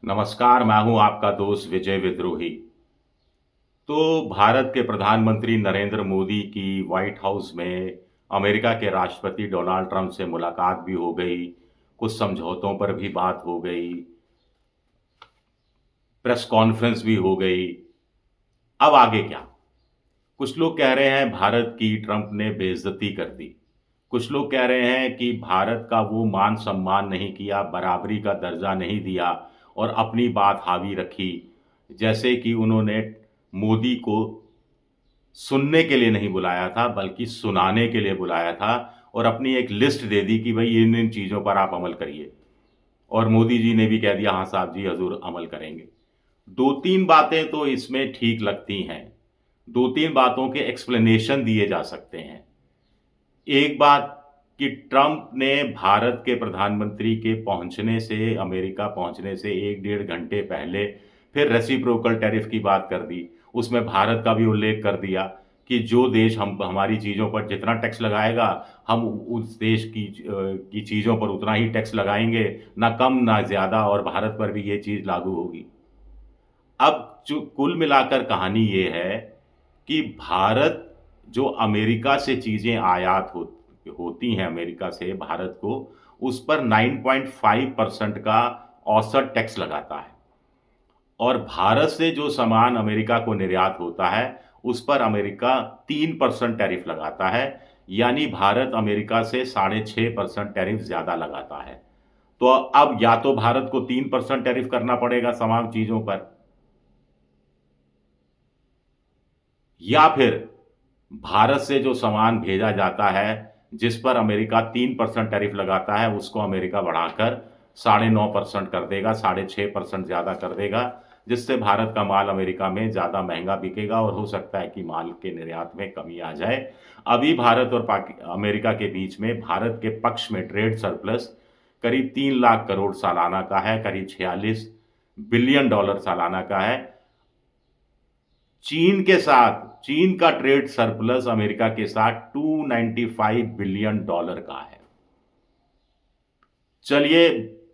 नमस्कार, मैं हूं आपका दोस्त विजय विद्रोही। तो भारत के प्रधानमंत्री नरेंद्र मोदी की व्हाइट हाउस में अमेरिका के राष्ट्रपति डोनाल्ड ट्रंप से मुलाकात भी हो गई, कुछ समझौतों पर भी बात हो गई, प्रेस कॉन्फ्रेंस भी हो गई। अब आगे क्या? कुछ लोग कह रहे हैं भारत की ट्रंप ने बेइज्जती कर दी। कुछ लोग कह रहे हैं कि भारत का वो मान सम्मान नहीं किया, बराबरी का दर्जा नहीं दिया और अपनी बात हावी रखी। जैसे कि उन्होंने मोदी को सुनने के लिए नहीं बुलाया था, बल्कि सुनाने के लिए बुलाया था और अपनी एक लिस्ट दे दी कि भई इन-इन चीज़ों पर आप अमल करिए। और मोदी जी ने भी कह दिया, हाँ साहब जी, हज़ूर अमल करेंगे। 2-3 बातें तो इसमें ठीक लगती हैं। 2-3 बातों के एक्सप्लेनेशन दिए जा सकते हैं। एक बात कि ट्रंप ने भारत के प्रधानमंत्री के पहुंचने से, अमेरिका पहुंचने से 1 डेढ़ घंटे पहले फिर रेसिप्रोकल टैरिफ की बात कर दी। उसमें भारत का भी उल्लेख कर दिया कि जो देश हम हमारी चीज़ों पर जितना टैक्स लगाएगा, हम उस देश की चीज़ों पर उतना ही टैक्स लगाएंगे, ना कम ना ज़्यादा, और भारत पर भी ये चीज़ लागू होगी। अब जो कुल मिलाकर कहानी ये है कि भारत जो अमेरिका से चीज़ें आयात होती हैं अमेरिका से भारत को, उस पर 9.5% का औसत टैक्स लगाता है और भारत से जो सामान अमेरिका को निर्यात होता है, उस पर अमेरिका 3% टैरिफ लगाता है, यानी भारत अमेरिका से 6.5% टैरिफ ज़्यादा लगाता है। तो अब या तो भारत को 3% टैरिफ करना पड़ेगा तमाम चीज़ों पर, या फिर भारत से जो सामान भेजा जाता है, जिस पर अमेरिका 3% टैरिफ लगाता है, उसको अमेरिका बढ़ाकर 9.5% कर देगा, 6.5% ज़्यादा कर देगा, जिससे भारत का माल अमेरिका में ज़्यादा महंगा बिकेगा और हो सकता है कि माल के निर्यात में कमी आ जाए। अभी भारत और अमेरिका के बीच में भारत के पक्ष में ट्रेड सरप्लस करीब 3 लाख करोड़ सालाना का है, करीब 46 बिलियन डॉलर सालाना का है। चीन के साथ, चीन का ट्रेड सरप्लस अमेरिका के साथ 295 बिलियन डॉलर का है। चलिए,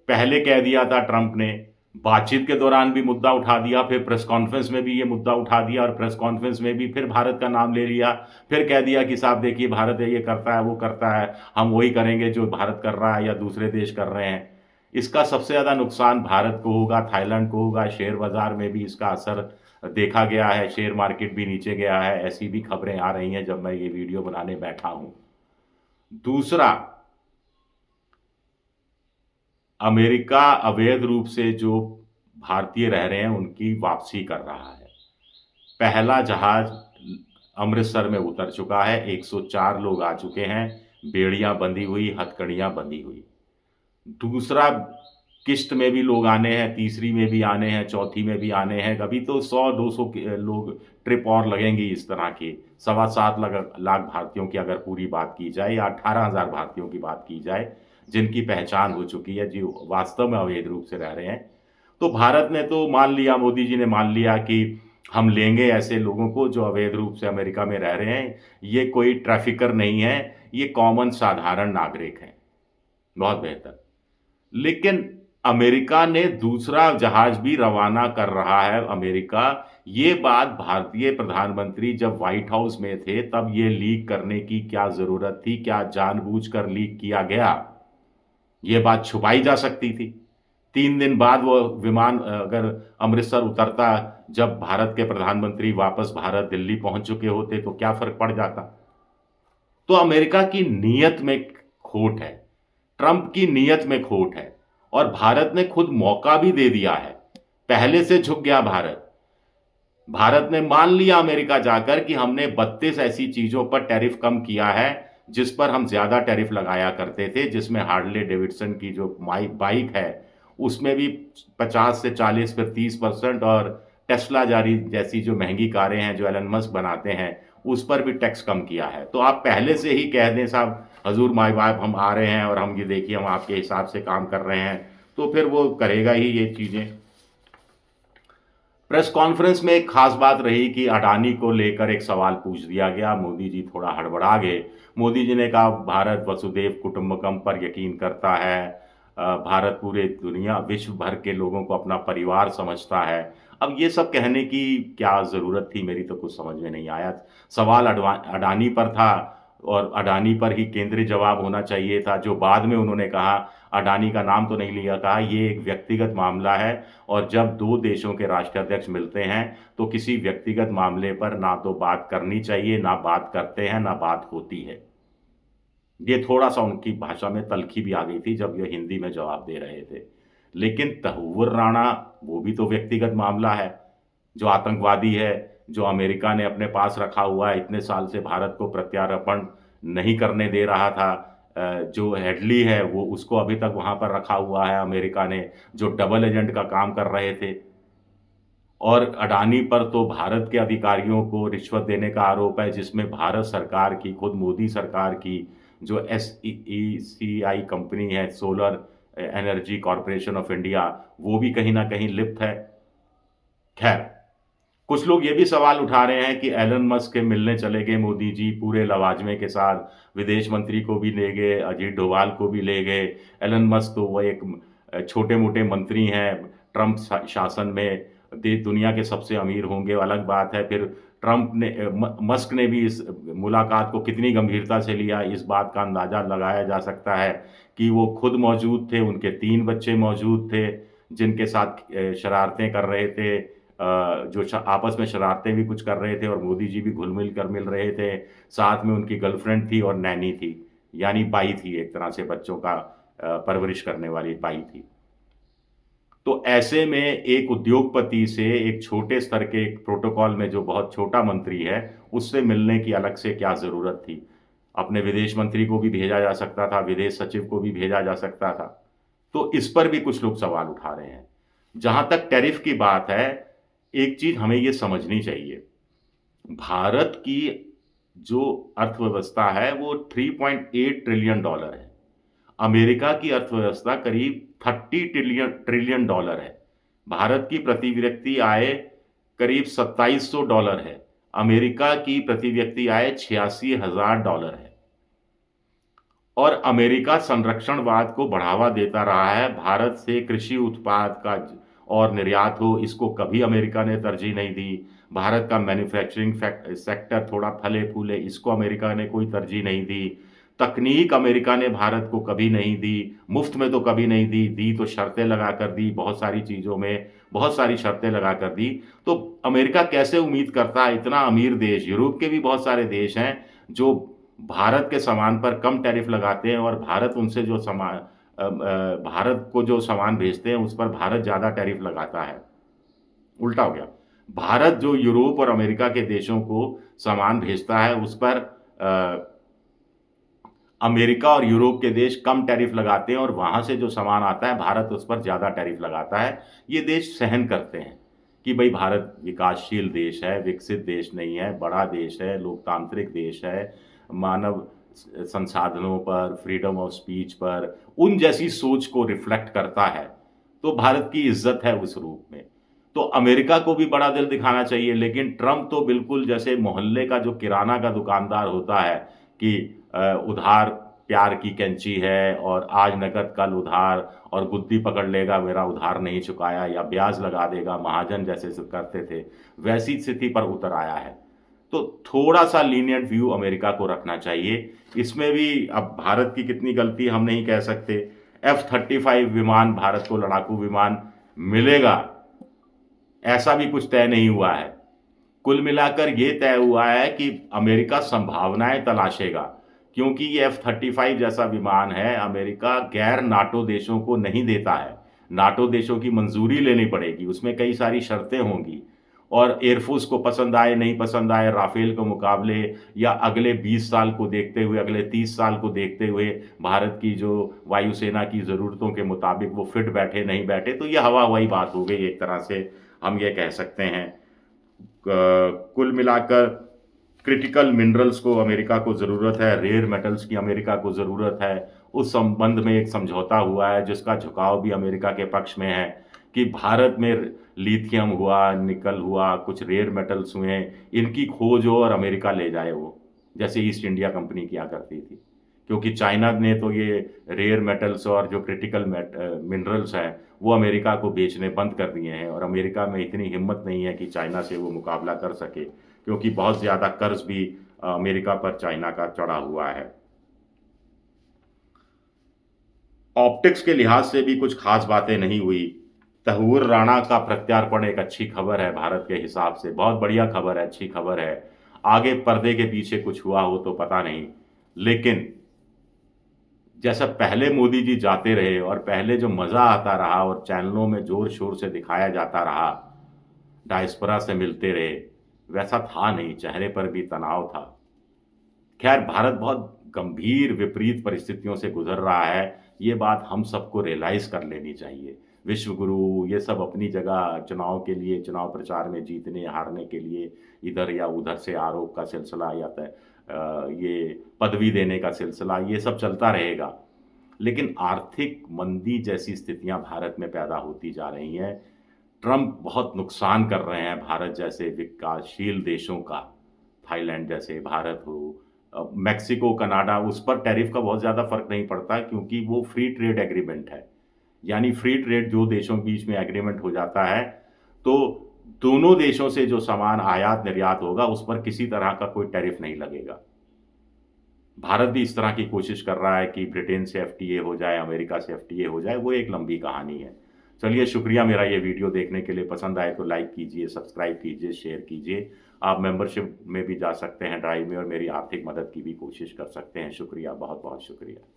पहले कह दिया था ट्रंप ने, बातचीत के दौरान भी मुद्दा उठा दिया, फिर प्रेस कॉन्फ्रेंस में भी ये मुद्दा उठा दिया और प्रेस कॉन्फ्रेंस में भी फिर भारत का नाम ले लिया। फिर कह दिया कि साहब देखिए, भारत ये करता है, वो करता है, हम वही करेंगे जो भारत कर रहा है या दूसरे देश कर रहे हैं। इसका सबसे ज़्यादा नुकसान भारत को होगा, थाईलैंड को होगा। शेयर बाजार में भी इसका असर देखा गया है, शेयर मार्केट भी नीचे गया है, ऐसी भी खबरें आ रही हैं जब मैं ये वीडियो बनाने बैठा हूं। दूसरा, अमेरिका अवैध रूप से जो भारतीय रह रहे हैं उनकी वापसी कर रहा है। पहला जहाज अमृतसर में उतर चुका है, 104 लोग आ चुके हैं, बेड़ियां बंधी हुई, हथकड़ियां बंधी हुई। दूसरा, किस्त में भी लोग आने हैं, तीसरी में भी आने हैं, चौथी में भी आने हैं। अभी तो 100-200 लोग ट्रिप और लगेंगी इस तरह की। 7.25 लाख भारतीयों की अगर पूरी बात की जाए, या 18,000 भारतीयों की बात की जाए, जिनकी पहचान हो चुकी है, जो वास्तव में अवैध रूप से रह रहे हैं। तो भारत ने तो मान लिया, मोदी जी ने मान लिया कि हम लेंगे ऐसे लोगों को जो अवैध रूप से अमेरिका में रह रहे हैं। ये कोई ट्रैफिकर नहीं है, ये कॉमन साधारण नागरिक हैं। बहुत बेहतर। लेकिन अमेरिका ने दूसरा जहाज भी रवाना कर रहा है अमेरिका। ये बात भारतीय प्रधानमंत्री जब व्हाइट हाउस में थे तब ये लीक करने की क्या ज़रूरत थी? क्या जानबूझकर लीक किया गया? ये बात छुपाई जा सकती थी। 3 दिन बाद वो विमान अगर अमृतसर उतरता, जब भारत के प्रधानमंत्री वापस भारत दिल्ली पहुंच चुके होते, तो क्या फ़र्क पड़ जाता? तो अमेरिका की नीयत में खोट है, ट्रंप की नीयत में खोट है और भारत ने खुद मौका भी दे दिया है। पहले से झुक गया भारत। भारत ने मान लिया अमेरिका जाकर कि हमने 32 ऐसी चीज़ों पर टैरिफ कम किया है, जिस पर हम ज़्यादा टैरिफ लगाया करते थे, जिसमें हार्ले डेविडसन की जो बाइक है, उसमें भी 50 से 40 फिर 30%, और टेस्ला जैसी जो महँगी कारें हैं, जो एलन मस्क बनाते हैं, उस पर भी टैक्स कम किया है। तो आप पहले से ही कह दें, साहब हज़ूर माई बाप हम आ रहे हैं और हम ये देखिए हम आपके हिसाब से काम कर रहे हैं, तो फिर वो करेगा ही ये चीज़ें। प्रेस कॉन्फ्रेंस में एक खास बात रही कि अडानी को लेकर एक सवाल पूछ दिया गया। मोदी जी थोड़ा हड़बड़ा गए। मोदी जी ने कहा, भारत वसुधैव कुटुंबकम पर यकीन करता है, भारत पूरे दुनिया विश्व भर के लोगों को अपना परिवार समझता है। अब ये सब कहने की क्या ज़रूरत थी, मेरी तो कुछ समझ में नहीं आया। सवाल अडानी पर था और अडानी पर ही केंद्रीय जवाब होना चाहिए था, जो बाद में उन्होंने कहा, अडानी का नाम तो नहीं लिया, कहा ये एक व्यक्तिगत मामला है और जब 2 देशों के राष्ट्राध्यक्ष मिलते हैं, तो किसी व्यक्तिगत मामले पर ना तो बात करनी चाहिए, ना बात करते हैं, ना बात होती है। ये थोड़ा-सा उनकी भाषा में तल्ख़ी भी आ गई थी जब ये हिंदी में जवाब दे रहे थे। लेकिन तहव्वुर राणा, वो भी तो व्यक्तिगत मामला है, जो आतंकवादी है, जो अमेरिका ने अपने पास रखा हुआ है, इतने साल से भारत को प्रत्यार्पण नहीं करने दे रहा था। जो हेडली है, वो उसको अभी तक वहाँ पर रखा हुआ है अमेरिका ने, जो डबल एजेंट का काम कर रहे थे। और अडानी पर तो भारत के अधिकारियों को रिश्वत देने का आरोप है, जिसमें भारत सरकार की, खुद मोदी सरकार की जो एसईसीआई कंपनी है, solar energy corporation of India, वो भी कहीं न कहीं लिप्त है। खैर, कुछ लोग ये भी सवाल उठा रहे हैं कि एलन मस्क के मिलने चले गए मोदी जी पूरे लवाजमे के साथ, विदेश मंत्री को भी ले गए, अजीत डोभाल को भी ले गए। एलन मस्क तो वो एक छोटे-मोटे मंत्री हैं, ट्रंप शासन में दुनिया के सबसे अमीर होंगे, अलग बात है। फिर ट्रंप ने मस्क ने भी इस मुलाकात को कितनी गंभीरता से लिया, इस बात का अंदाज़ा लगाया जा सकता है कि वो खुद मौजूद थे, उनके 3 बच्चे मौजूद थे, जिनके साथ शरारतें कर रहे थे, जो आपस में शरारतें भी कुछ कर रहे थे और मोदी जी भी घुल-मिल कर मिल रहे थे। साथ में उनकी गर्लफ्रेंड थी और नैनी थी, यानी बाई थी, एक तरह से बच्चों का परवरिश करने वाली बाई थी। तो ऐसे में एक उद्योगपति से, एक छोटे स्तर के एक प्रोटोकॉल में जो बहुत छोटा मंत्री है, उससे मिलने की अलग से क्या ज़रूरत थी? अपने विदेश मंत्री को भी भेजा जा सकता था, विदेश सचिव को भी भेजा जा सकता था। तो इस पर भी कुछ लोग सवाल उठा रहे हैं। जहाँ तक टैरिफ की बात है, एक चीज़ हमें ये समझनी चाहिए, भारत की जो अर्थव्यवस्था है, वो $3.8 ट्रिलियन है। अमेरिका की अर्थव्यवस्था करीब $30 ट्रिलियन है। भारत की प्रति व्यक्ति आय करीब $2700 है। अमेरिका की प्रति व्यक्ति आय $86,000 है। और अमेरिका संरक्षणवाद को बढ़ावा देता रहा है। भारत से कृषि उत्पाद का और निर्यात हो, इसको कभी अमेरिका ने तरजीह नहीं दी। भारत का मैन्युफैक्चरिंग सेक्टर थोड़ा फले-फूले, इसको अमेरिका ने कोई तरजीह नहीं दी। तकनीक अमेरिका ने भारत को कभी नहीं दी, मुफ्त में तो कभी नहीं दी, दी तो शर्तें लगा कर दी, बहुत सारी चीज़ों में बहुत सारी शर्तें लगा कर दी। तो अमेरिका कैसे उम्मीद करता है, इतना अमीर देश, यूरोप के भी बहुत सारे देश हैं जो भारत के सामान पर कम टैरिफ लगाते हैं और भारत उनसे जो भारत को जो सामान भेजते हैं, उस पर भारत ज़्यादा टैरिफ लगाता है। उल्टा हो गया। भारत जो यूरोप और अमेरिका के देशों को सामान भेजता है, उस पर अमेरिका और यूरोप के देश कम टैरिफ लगाते हैं और वहाँ से जो सामान आता है, भारत उस पर ज़्यादा टैरिफ लगाता है। ये देश सहन करते हैं कि भई भारत विकासशील देश है, विकसित देश नहीं है, बड़ा देश है, लोकतांत्रिक देश है, मानव संसाधनों पर, फ्रीडम ऑफ स्पीच पर, उन जैसी सोच को रिफ्लेक्ट करता है, तो भारत की इज़्ज़त है उस रूप में। तो अमेरिका को भी बड़ा दिल दिखाना चाहिए, लेकिन ट्रंप तो बिल्कुल जैसे मोहल्ले का जो किराना का दुकानदार होता है कि उधार प्यार की कैंची है और आज नकद कल उधार, और गुद्दी पकड़ लेगा मेरा उधार नहीं चुकाया, या ब्याज लगा देगा, महाजन जैसे करते थे, वैसी स्थिति पर उतर आया है। तो थोड़ा-सा लीनिएंट व्यू अमेरिका को रखना चाहिए। इसमें भी अब भारत की कितनी गलती हम नहीं कह सकते। F-35 विमान, भारत को लड़ाकू विमान मिलेगा, ऐसा भी कुछ तय नहीं हुआ है। कुल मिलाकर ये तय हुआ है कि अमेरिका संभावनाएं तलाशेगा, क्योंकि ये F-35 जैसा विमान है, अमेरिका गैर नाटो देशों को नहीं देता है। नाटो देशों की मंजूरी लेनी पड़ेगी, उसमें कई सारी शर्तें होंगी, और एयरफोर्स को पसंद आए नहीं पसंद आए, राफेल के मुकाबले, या अगले 20 साल को देखते हुए, अगले 30 साल को देखते हुए भारत की जो वायुसेना की ज़रूरतों के मुताबिक वो फिट बैठे नहीं बैठे, तो ये हवा हवाई बात हो गई, एक तरह से हम ये कह सकते हैं। कुल मिलाकर क्रिटिकल मिनरल्स को अमेरिका को ज़रूरत है, रेयर मेटल्स की अमेरिका को ज़रूरत है। उस संबंध में एक समझौता हुआ है, जिसका झुकाव भी अमेरिका के पक्ष में है कि भारत में लिथियम हुआ, निकल हुआ, कुछ रेयर मेटल्स हुए, इनकी खोज हो और अमेरिका ले जाए वो, जैसे ईस्ट इंडिया कंपनी किया करती थी। क्योंकि चाइना ने तो ये रेयर मेटल्स और जो क्रिटिकल मिनरल्स हैं वो अमेरिका को बेचने बंद कर दिए हैं, और अमेरिका में इतनी हिम्मत नहीं है कि चाइना से वो मुकाबला कर सके, क्योंकि बहुत ज़्यादा कर्ज भी अमेरिका पर चाइना का चढ़ा हुआ है। ऑप्टिक्स के लिहाज से भी कुछ खास बातें नहीं हुई। तहूर राणा का प्रत्यार्पण एक अच्छी खबर है भारत के हिसाब से, बहुत बढ़िया खबर है, अच्छी खबर है। आगे पर्दे के पीछे कुछ हुआ हो तो पता नहीं, लेकिन जैसा पहले मोदी जी जाते रहे और पहले जो मज़ा आता रहा और चैनलों में ज़ोर-शोर से दिखाया जाता रहा, डायस्पोरा से मिलते रहे, वैसा था नहीं, चेहरे पर भी तनाव था। खैर, भारत बहुत गंभीर विपरीत परिस्थितियों से गुज़र रहा है, ये बात हम सबको रियलाइज़ कर लेनी चाहिए। विश्व गुरु ये सब अपनी जगह चुनाव के लिए, चुनाव प्रचार में जीतने-हारने के लिए इधर या उधर से आरोप का सिलसिला या ये पदवी देने का सिलसिला, ये सब चलता रहेगा। लेकिन आर्थिक मंदी जैसी स्थितियाँ भारत में पैदा होती जा रही हैं। ट्रंप बहुत नुकसान कर रहे हैं भारत जैसे विकासशील देशों का, थाईलैंड जैसे, भारत हो, मेक्सिको, कनाडा, उस पर टैरिफ का बहुत ज़्यादा फ़र्क नहीं पड़ता क्योंकि वो फ्री ट्रेड एग्रीमेंट है। यानी फ्री ट्रेड जो देशों के बीच में एग्रीमेंट हो जाता है, तो दोनों देशों से जो सामान आयात-निर्यात होगा, उस पर किसी तरह का कोई टैरिफ नहीं लगेगा। भारत भी इस तरह की कोशिश कर रहा है कि ब्रिटेन से एफटीए हो जाए, अमेरिका से एफटीए हो जाए, वो एक लंबी कहानी है। चलिए, शुक्रिया मेरा ये वीडियो देखने के लिए। पसंद आए तो लाइक कीजिए, सब्सक्राइब कीजिए, शेयर कीजिए। आप मेंबरशिप में भी जा सकते हैं ड्राइव में और मेरी आर्थिक मदद की भी कोशिश कर सकते हैं। शुक्रिया, बहुत-बहुत शुक्रिया।